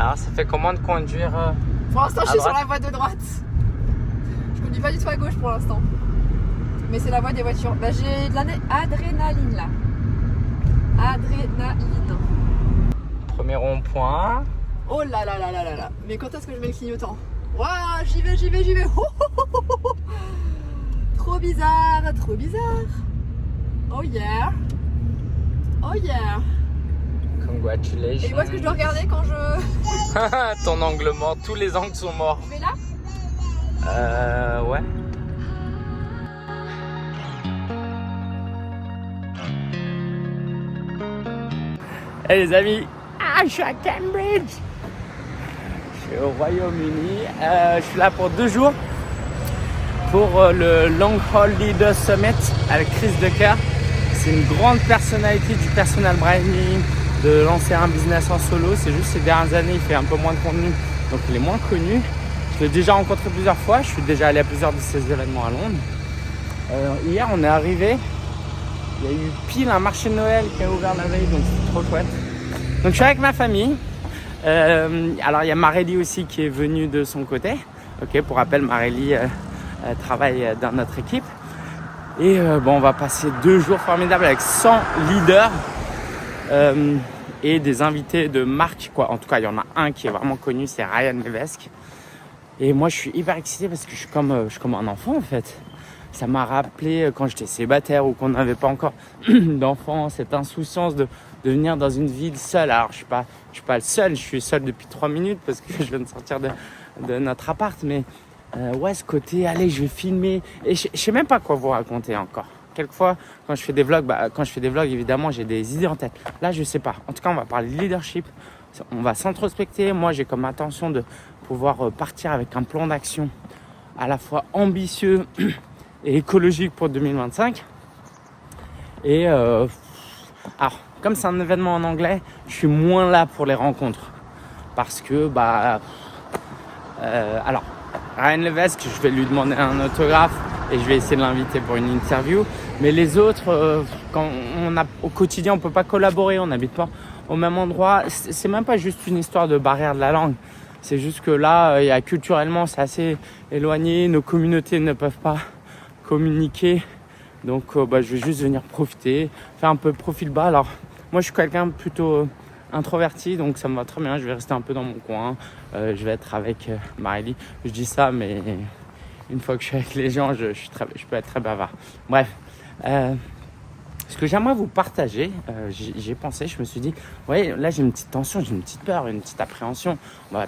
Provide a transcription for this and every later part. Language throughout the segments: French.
Alors, ça fait comment de conduire Pour l'instant, je suis sur droite la voie de droite. Je conduis pas du tout à gauche pour l'instant. Mais c'est la voie des voitures. Bah, j'ai de l'adrénaline là. Adrénaline. Premier rond-point. Oh là là là là là là. Mais quand est-ce que je mets le clignotant? Waouh, j'y vais, j'y vais, j'y vais. Oh, oh, oh, oh, oh. Trop bizarre, trop bizarre. Oh yeah. Oh yeah. Congratulations. Et où est-ce que je dois regarder quand je... Ton angle mort, tous les angles sont morts. Je vais là? Ouais. Hey les amis, je suis à Cambridge. Je suis au Royaume-Uni. Je suis là pour 2 jours pour le Long Haul Leader Summit avec Chris Ducker. C'est une grande personnalité du personal branding, de lancer un business en solo. C'est juste ces dernières années, il fait un peu moins de contenu, donc il est moins connu. Je l'ai déjà rencontré plusieurs fois. Je suis déjà allé à plusieurs de ses événements à Londres. Hier, on est arrivé. Il y a eu pile un marché de Noël qui a ouvert la veille, donc c'est trop chouette. Donc je suis avec ma famille. Alors il y a Marélie aussi qui est venue de son côté. Ok, pour rappel, Marélie travaille dans notre équipe. Et on va passer 2 jours formidables avec 100 leaders et des invités de marque, quoi. En tout cas, il y en a un qui est vraiment connu, c'est Ryan Levesque. Et moi, je suis hyper excité parce que je suis comme un enfant en fait. Ça m'a rappelé quand j'étais célibataire ou qu'on n'avait pas encore d'enfants, cette insouciance de venir dans une ville seule. Alors, je suis pas le seul, je suis seul depuis 3 minutes parce que je viens de sortir de notre appart. Mais ouais, ce côté, allez, je vais filmer. Et je sais même pas quoi vous raconter encore. Quelquefois, quand je fais des vlogs, évidemment, j'ai des idées en tête. Là, je sais pas. En tout cas, on va parler de leadership. On va s'introspecter. Moi, j'ai comme intention de pouvoir partir avec un plan d'action à la fois ambitieux et écologique pour 2025. Et alors, comme c'est un événement en anglais, je suis moins là pour les rencontres. Parce que, alors, Ryan Levesque, je vais lui demander un autographe et je vais essayer de l'inviter pour une interview. Mais les autres, quand au quotidien, on peut pas collaborer, on n'habite pas au même endroit. C'est même pas juste une histoire de barrière de la langue. C'est juste que là, culturellement, c'est assez éloigné. Nos communautés ne peuvent pas communiquer. Donc, je vais juste venir profiter, faire un peu profil bas. Alors, moi, je suis quelqu'un plutôt introverti, donc ça me va très bien. Je vais rester un peu dans mon coin. Je vais être avec Marélie. Je dis ça, mais une fois que je suis avec les gens, je peux être très bavard. Bref, ce que j'aimerais vous partager, j'ai pensé, je me suis dit, ouais, là j'ai une petite tension, j'ai une petite peur, une petite appréhension.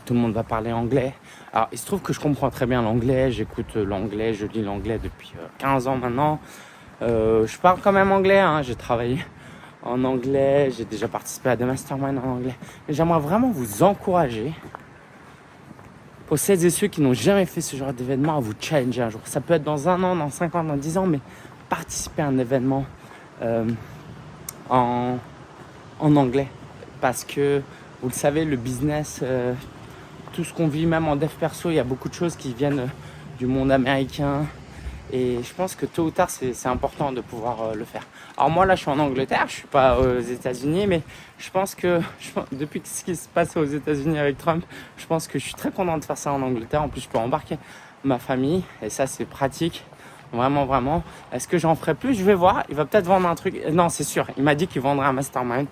Tout le monde va parler anglais. Alors, il se trouve que je comprends très bien l'anglais, j'écoute l'anglais, je lis l'anglais depuis 15 ans maintenant. Je parle quand même anglais, hein, j'ai travaillé en anglais, j'ai déjà participé à des masterminds en anglais. Mais j'aimerais vraiment vous encourager, pour celles et ceux qui n'ont jamais fait ce genre d'événement, à vous challenger un jour. Ça peut être dans 1 an, dans 5 ans, dans 10 ans, mais participer à un événement en anglais. Parce que, vous le savez, le business, tout ce qu'on vit, même en dev perso, il y a beaucoup de choses qui viennent du monde américain. Et je pense que tôt ou tard, c'est important de pouvoir le faire. Alors moi, là, je suis en Angleterre, je suis pas aux États-Unis, mais je pense que depuis ce qui se passe aux États-Unis avec Trump, je pense que je suis très content de faire ça en Angleterre. En plus, je peux embarquer ma famille et ça, c'est pratique. Vraiment, vraiment. Est-ce que j'en ferai plus? Je vais voir. Il va peut-être vendre un truc. Non, c'est sûr. Il m'a dit qu'il vendrait un mastermind.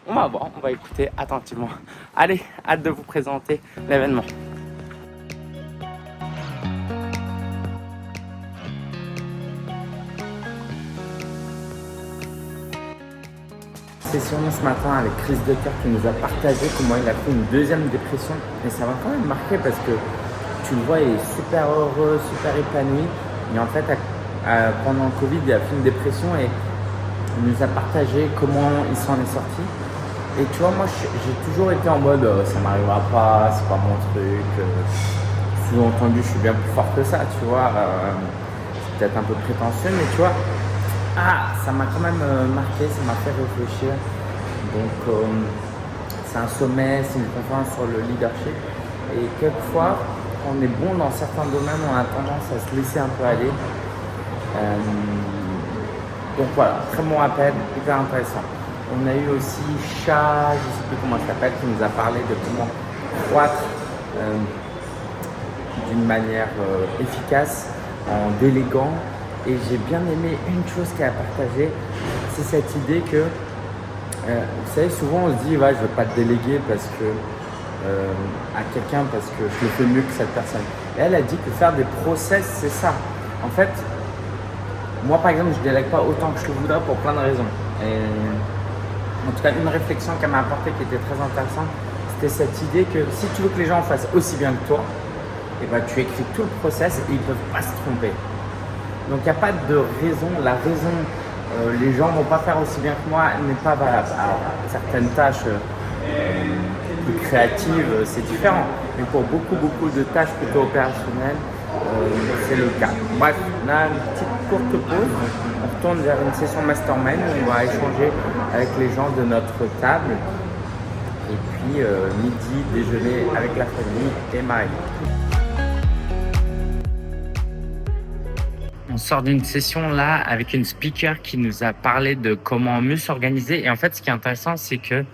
On va voir. On va écouter attentivement. Allez, hâte de vous présenter l'événement. Session ce matin avec Chris Ducker qui nous a partagé comment il a fait une 2e dépression. Et ça m'a quand même marqué parce que tu le vois, il est super heureux, super épanoui. Et en fait, pendant le Covid, il a fait une dépression et il nous a partagé comment il s'en est sorti. Et tu vois, moi, j'ai toujours été en mode ça m'arrivera pas, c'est pas mon truc. Sous-entendu, je suis bien plus fort que ça, tu vois. C'est peut-être un peu prétentieux, mais tu vois, ça m'a quand même marqué, ça m'a fait réfléchir. Donc, c'est un sommet, c'est une conférence sur le leadership. Et quelquefois, quand on est bon dans certains domaines, on a tendance à se laisser un peu aller. Donc voilà, très bon rappel, hyper intéressant. On a eu aussi Chat, je ne sais plus comment elle s'appelle, qui nous a parlé de comment croître d'une manière efficace en déléguant. Et j'ai bien aimé une chose qu'elle a partagée, c'est cette idée que, vous savez, souvent on se dit, ouais, je ne veux pas te déléguer parce que, à quelqu'un parce que je le fais mieux que cette personne. Et elle a dit que faire des process, c'est ça. En fait, moi par exemple, je ne délègue pas autant que je le voudrais pour plein de raisons. Et en tout cas, une réflexion qu'elle m'a apportée qui était très intéressante, c'était cette idée que si tu veux que les gens fassent aussi bien que toi, et ben, tu écris tout le process et ils ne peuvent pas se tromper. Donc il n'y a pas de raison. La raison, les gens ne vont pas faire aussi bien que moi, n'est pas valable. Alors, certaines tâches plus créatives, c'est différent. Mais pour beaucoup de tâches plutôt opérationnelles, c'est le cas. Bref, on a une petite courte pause. On retourne vers une session mastermind où on va échanger avec les gens de notre table. Et puis midi, déjeuner avec la famille et Marie. On sort d'une session là avec une speaker qui nous a parlé de comment mieux s'organiser. Et en fait, ce qui est intéressant, c'est que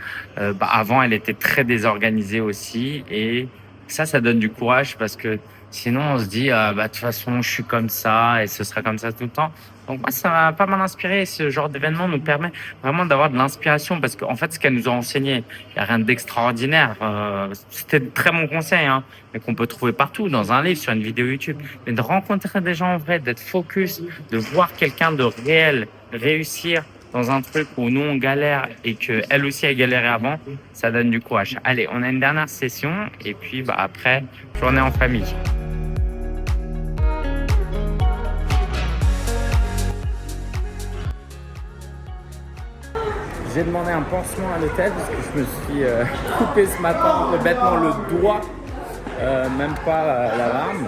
avant, elle était très désorganisée aussi. Et ça donne du courage parce que sinon, on se dit, de toute façon, je suis comme ça et ce sera comme ça tout le temps. Donc moi, ça m'a pas mal inspiré. Ce genre d'événement nous permet vraiment d'avoir de l'inspiration parce qu'en fait, ce qu'elle nous a enseigné, il n'y a rien d'extraordinaire. C'était de très bons conseils, hein, mais qu'on peut trouver partout, dans un livre, sur une vidéo YouTube. Mais de rencontrer des gens en vrai, d'être focus, de voir quelqu'un de réel réussir dans un truc où nous on galère et qu'elle aussi a galéré avant, ça donne du courage. Allez, on a une dernière session et puis après, journée en famille. J'ai demandé un pansement à l'hôtel parce que je me suis coupé ce matin bêtement le doigt, même pas l'alarme.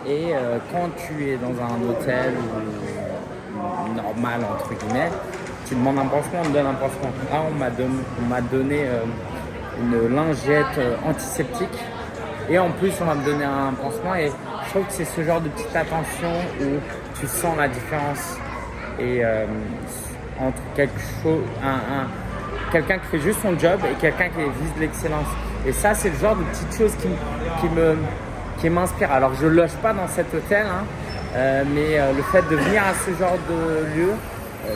Et quand tu es dans un hôtel normal, entre guillemets, tu demandes un pansement, on te donne un pansement. Là, on m'a donné une lingette antiseptique et en plus, on va me donner un pansement. Et je trouve que c'est ce genre de petite attention où tu sens la différence. Et entre quelqu'un qui fait juste son job et quelqu'un qui vise l'excellence. Et ça, c'est le genre de petites choses qui m'inspirent. Alors, je ne loge pas dans cet hôtel, hein, mais le fait de venir à ce genre de lieu,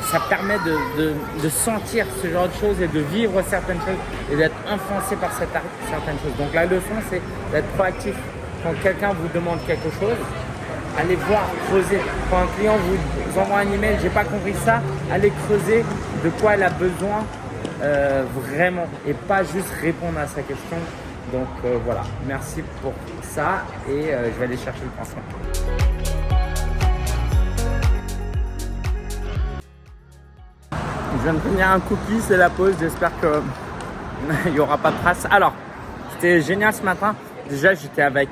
ça permet de sentir ce genre de choses et de vivre certaines choses et d'être influencé par certaines choses. Donc, la leçon, c'est d'être proactif. Quand quelqu'un vous demande quelque chose, allez voir, creuser. Quand un client vous envoie un email, j'ai pas compris ça, allez creuser de quoi elle a besoin vraiment et pas juste répondre à sa question. Donc voilà, merci pour ça et je vais aller chercher le pansement. Je viens de finir un cookie, c'est la pause, j'espère qu'il n'y aura pas de traces. Alors, c'était génial ce matin. Déjà, j'étais avec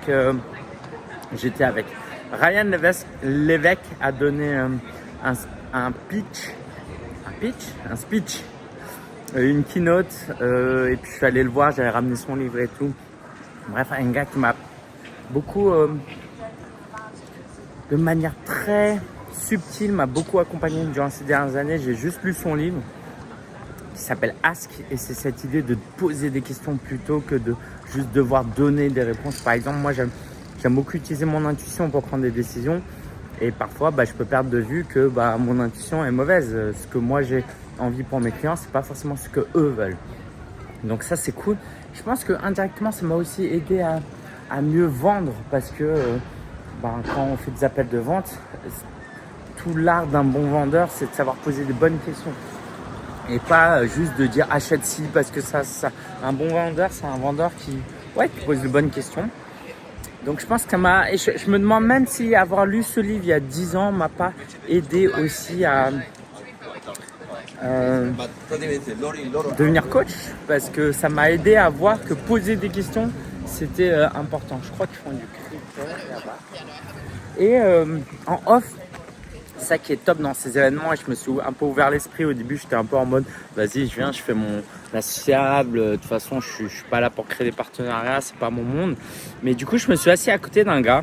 Ryan Lévesque a donné un speech, une keynote, et puis je suis allé le voir, j'avais ramené son livre et tout. Bref, un gars qui m'a beaucoup, de manière très subtile, m'a beaucoup accompagné durant ces dernières années. J'ai juste lu son livre qui s'appelle Ask, et c'est cette idée de poser des questions plutôt que de juste devoir donner des réponses. Par exemple, moi j'aime beaucoup utiliser mon intuition pour prendre des décisions et parfois je peux perdre de vue que mon intuition est mauvaise. Ce que moi j'ai envie pour mes clients, c'est pas forcément ce que eux veulent. Donc ça c'est cool. Je pense que indirectement ça m'a aussi aidé à mieux vendre parce que quand on fait des appels de vente, tout l'art d'un bon vendeur, c'est de savoir poser des bonnes questions et pas juste de dire achète ci parce que ça. Un bon vendeur, c'est un vendeur qui pose de bonnes questions. Donc je pense que ça m'a... Et je me demande même si avoir lu ce livre il y a 10 ans m'a pas aidé aussi à devenir coach. Parce que ça m'a aidé à voir que poser des questions, c'était important. Je crois qu'ils font du critère là-bas. Et en off, ça qui est top dans ces événements, et je me suis un peu ouvert l'esprit. Au début, j'étais un peu en mode vas-y, je viens, je fais mon associable. De toute façon, je suis pas là pour créer des partenariats, c'est pas mon monde. Mais du coup, je me suis assis à côté d'un gars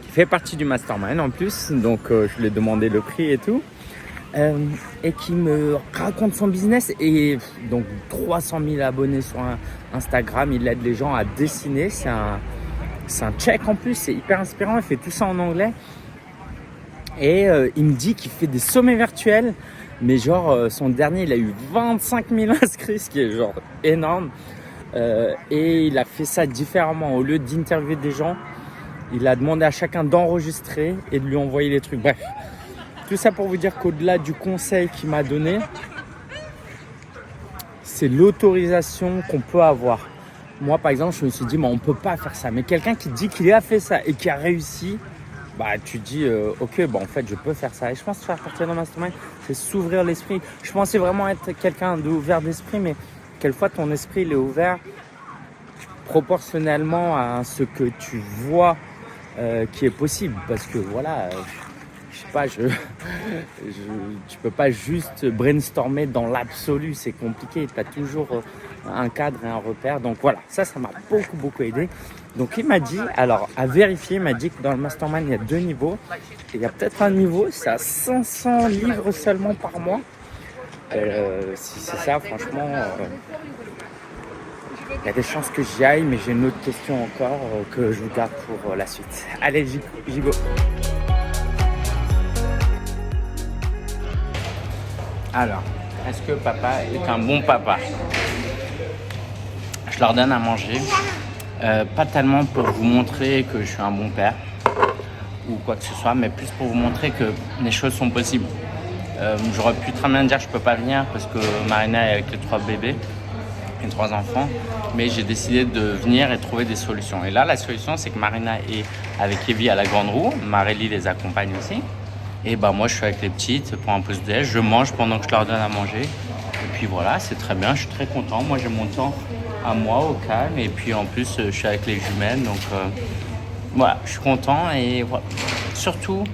qui fait partie du mastermind en plus. Donc, je lui ai demandé le prix et tout. et qui me raconte son business. Et donc 300 000 abonnés sur Instagram, il aide les gens à dessiner. C'est un tchèque en plus, c'est hyper inspirant, il fait tout ça en anglais. Et il me dit qu'il fait des sommets virtuels, mais genre son dernier, il a eu 25 000 inscrits, ce qui est genre énorme. Et il a fait ça différemment. Au lieu d'interviewer des gens, il a demandé à chacun d'enregistrer et de lui envoyer les trucs. Bref, tout ça pour vous dire qu'au-delà du conseil qu'il m'a donné, c'est l'autorisation qu'on peut avoir. Moi, par exemple, je me suis dit, on ne peut pas faire ça. Mais quelqu'un qui dit qu'il a fait ça et qui a réussi, tu dis, ok, en fait, je peux faire ça. Et je pense que faire partie d'un mastermind, c'est s'ouvrir l'esprit. Je pensais vraiment être quelqu'un d'ouvert d'esprit, mais quelquefois, ton esprit, il est ouvert proportionnellement à ce que tu vois qui est possible. Parce que voilà, je sais pas, tu peux pas juste brainstormer dans l'absolu, c'est compliqué. Tu as toujours un cadre et un repère. Donc voilà, ça m'a beaucoup aidé. Donc il m'a dit, alors à vérifier, il m'a dit que dans le mastermind, il y a 2 niveaux. Et il y a peut-être un niveau, c'est à 500 livres seulement par mois. Si c'est ça, franchement, il y a des chances que j'y aille, mais j'ai une autre question encore que je vous garde pour la suite. Allez, j'y go. Alors, est-ce que papa est un bon papa? Je leur donne à manger, pas tellement pour vous montrer que je suis un bon père ou quoi que ce soit, mais plus pour vous montrer que les choses sont possibles. J'aurais pu très bien dire que je peux pas venir parce que Marina est avec les 3 bébés et 3 enfants, mais j'ai décidé de venir et trouver des solutions. Et là, la solution, c'est que Marina est avec Evie à la grande roue, Marélie les accompagne aussi. Et moi, je suis avec les petites pour un pause-déj, je mange pendant que je leur donne à manger. Et puis voilà, c'est très bien, je suis très content. Moi, j'ai mon temps à moi, au calme. Et puis en plus, je suis avec les jumelles. Donc voilà, je suis content. Et voilà. Surtout,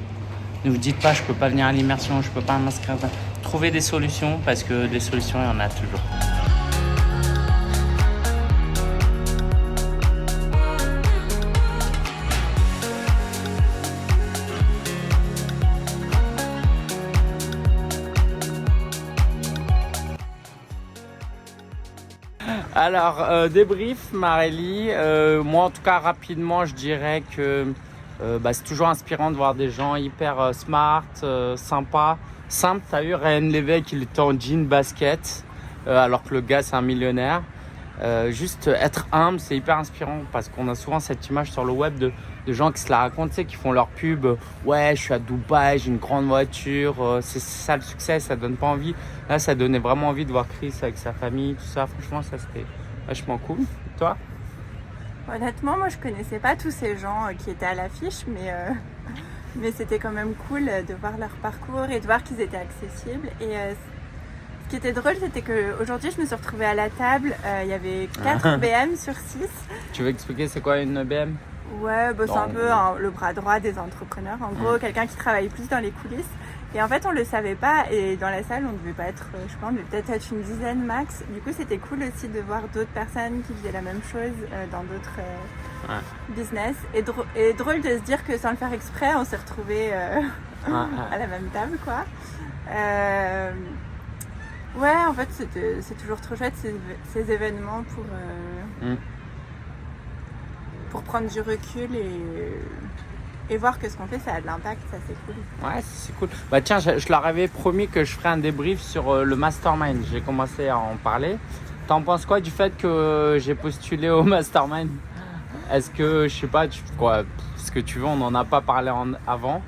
ne vous dites pas, je peux pas venir à l'immersion, je peux pas m'inscrire. Trouvez des solutions parce que des solutions, il y en a toujours. Alors, débrief, Marélie. Moi, en tout cas, rapidement, je dirais que c'est toujours inspirant de voir des gens hyper smart, sympas, simples. T'as vu, Ryan Lévesque, il était en jean basket, alors que le gars, c'est un millionnaire. Juste être humble, c'est hyper inspirant parce qu'on a souvent cette image sur le web de gens qui se la racontent, tu sais, qui font leur pub. Ouais, je suis à Dubaï, j'ai une grande voiture, c'est ça le succès, ça donne pas envie. Là, ça donnait vraiment envie de voir Chris avec sa famille, tout ça. Franchement, ça c'était vachement cool. Et toi? Honnêtement, moi je connaissais pas tous ces gens qui étaient à l'affiche, mais c'était quand même cool de voir leur parcours et de voir qu'ils étaient accessibles. Et ce qui était drôle, c'était qu'aujourd'hui je me suis retrouvée à la table, il y avait 4 BM sur 6. Tu veux expliquer c'est quoi une BM? Ouais, c'est un peu le bras droit des entrepreneurs. En gros, quelqu'un qui travaille plus dans les coulisses. Et en fait, on le savait pas. Et dans la salle, on devait pas être, je pense, on devait peut-être être une dizaine max. Du coup, c'était cool aussi de voir d'autres personnes qui faisaient la même chose dans d'autres business. Et drôle de se dire que sans le faire exprès, on s'est retrouvés à la même table, quoi. Ouais, en fait, c'est toujours trop chouette ces événements pour prendre du recul et voir que ce qu'on fait, ça a de l'impact, ça c'est cool. Ouais, c'est cool. Tiens, je leur avais promis que je ferais un débrief sur le mastermind. J'ai commencé à en parler. T'en penses quoi du fait que j'ai postulé au mastermind? Est-ce que, je sais pas, ce que tu veux, on n'en a pas parlé avant?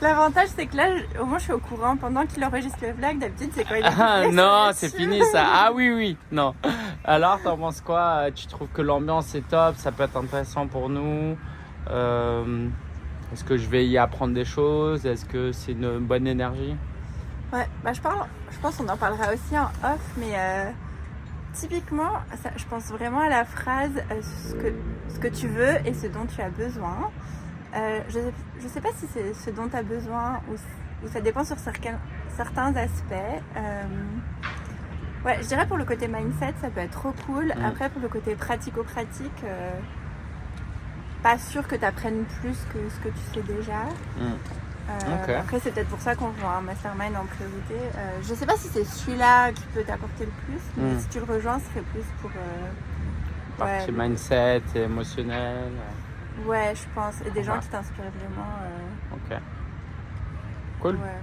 L'avantage, c'est que là, au moins, je suis au courant pendant qu'il enregistre le vlog. D'habitude, c'est quand il est non, c'est fini ça. Ah oui, non. Alors, t'en penses quoi? Tu trouves que l'ambiance est top? Ça peut être intéressant pour nous? Est-ce que je vais y apprendre des choses? Est-ce que c'est une bonne énergie? Ouais, je pense qu'on en parlera aussi en off, mais typiquement, je pense vraiment à la phrase ce que tu veux et ce dont tu as besoin. Je sais pas si c'est ce dont tu as besoin ou ça dépend sur certains aspects. Ouais, je dirais pour le côté mindset, ça peut être trop cool. Après, pour le côté pratico-pratique, pas sûr que tu apprennes plus que ce que tu sais déjà. Ok. Après, c'est peut-être pour ça qu'on rejoint un mastermind en priorité. Je sais pas si c'est celui-là qui peut t'apporter le plus, mais si tu le rejoins, ce serait plus pour... Partie mindset et émotionnel. Ouais, je pense. Et des gens Ouais. qui t'inspirent vraiment. Ok. Cool. Ouais.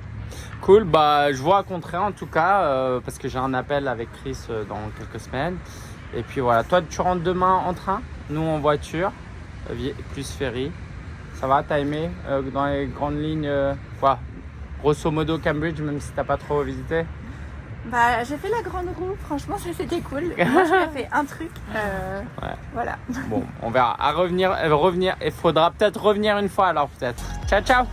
Cool, bah je vous raconterai en tout cas parce que j'ai un appel avec Chris dans quelques semaines. Et puis voilà, toi tu rentres demain en train, nous en voiture, plus ferry. Ça va, t'as aimé dans les grandes lignes quoi, grosso modo Cambridge, même si t'as pas trop visité? Bah, j'ai fait la grande roue, franchement, ça c'était cool. Moi, j'ai fait un truc. Ouais. Voilà. Bon, on verra. À revenir, il faudra peut-être revenir une fois alors peut-être. Ciao ciao.